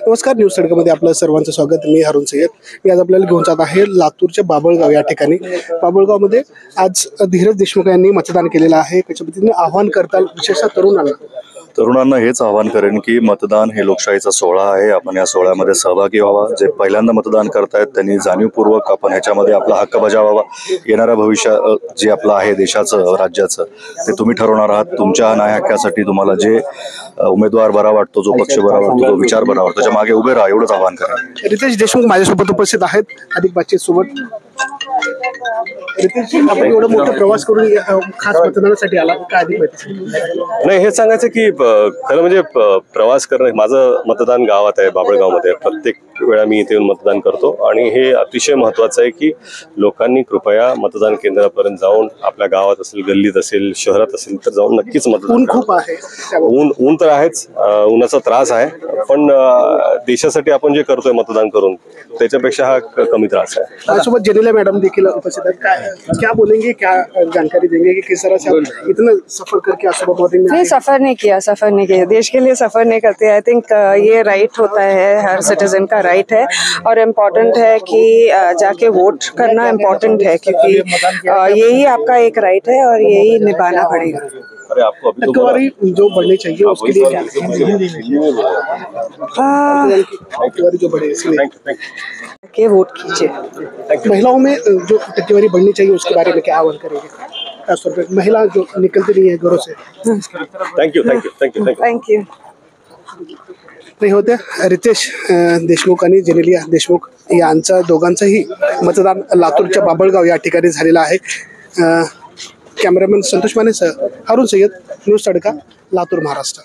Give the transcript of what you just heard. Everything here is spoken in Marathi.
नमस्कार, न्यूज तडकामध्ये आपलं सर्वांचं स्वागत. मी हरुण सय्यद. मी आज आपल्याला घेऊन जात आहे लातूरच्या बाभळगाव या ठिकाणी. बाभळगावमध्ये आज धीरज देशमुख यांनी मतदान केलेलं आहे. त्याच्या पद्धतीने आव्हान करताल विशेषतः तरुणांना हेच आवाहन करेन की मतदान हे लोकशाहीचा सोहळा आहे. आपण या सोहळ्यामध्ये सहभागी व्हावा. जे पहिल्यांदा मतदान करतायत त्यांनी जाणीवपूर्वक आपण ह्याच्यामध्ये आपला हक्क बजावावा. येणाऱ्या भविष्य जे आपलं आहे देशाचं, राज्याचं, ते तुम्ही ठरवणार आहात. तुमच्या न्याय हक्कासाठी तुम्हाला जे उमेदवार बरा वाटतो, जो पक्ष बरा वाटतो, जो विचार बरा वाटतो, त्याच्या मागे उभे राहा, एवढंच आवाहन करा. रितेश देशमुख माझ्यासोबत उपस्थित आहेत. अधिक बातचीत सोबत. रितेश, आपण एवढा मोठा प्रवास करून खास मतदानासाठी आला, काय अधिक माहिती? नाही, हे सांगायचं की खरं म्हणजे प्रवास करणं. माझं मतदान गावात आहे, बाभळगावमध्ये. प्रत्येक वेळा मी इथे येऊन मतदान करतो आणि हे अतिशय महत्त्वाचं आहे की लोकांनी कृपया मतदान केंद्रापर्यंत जाऊन, आपल्या गावात असेल, गल्लीत असेल, शहरात असेल तर जाऊन नक्कीच मतदान. ऊन खूप आहे, ऊन तर आहेच, उन्हाचा त्रास आहे, पण देशासाठी आपण जे करतोय मतदान करून त्याच्यापेक्षा हा कमी त्रास आहे. माझ्यासोबत जेनेलिया मॅडम देखील उपस्थित आहेत. क्या बोलेंगे, क्या जानकारी देंगे कि किस तरह से इतना सफर करके नहीं, सफर नहीं किया, देश के लिए सफर नहीं करते. आई थिंक ये राइट होता है, हर सिटीजन का राइट है और इम्पोर्टेंट है कि जाके वोट करना इम्पोर्टेंट है, क्योंकि यही आपका एक राइट है और यही निभाना पड़ेगा. टक्केवारी जो बढ़नी चाहिए उसके लिए क्या टक्केवारी जो बढ़े के वोट कीजिए. महिलाओं में जो टक्केवारी बढ़नी चाहिए उसके बारे में क्या आह्वान करेंगे? महिला जो निकलती नहीं है घरों से. थँक्यू. नाही होत्या रितेश देशमुख आणि जेनेलिया देशमुख यांचा दोघांचंही मतदान लातूरच्या बाभळगाव या ठिकाणी झालेलं आहे. कॅमेरामॅन संतोष मानेसह हरुण सय्यद, न्यूज तडका, लातूर, महाराष्ट्र.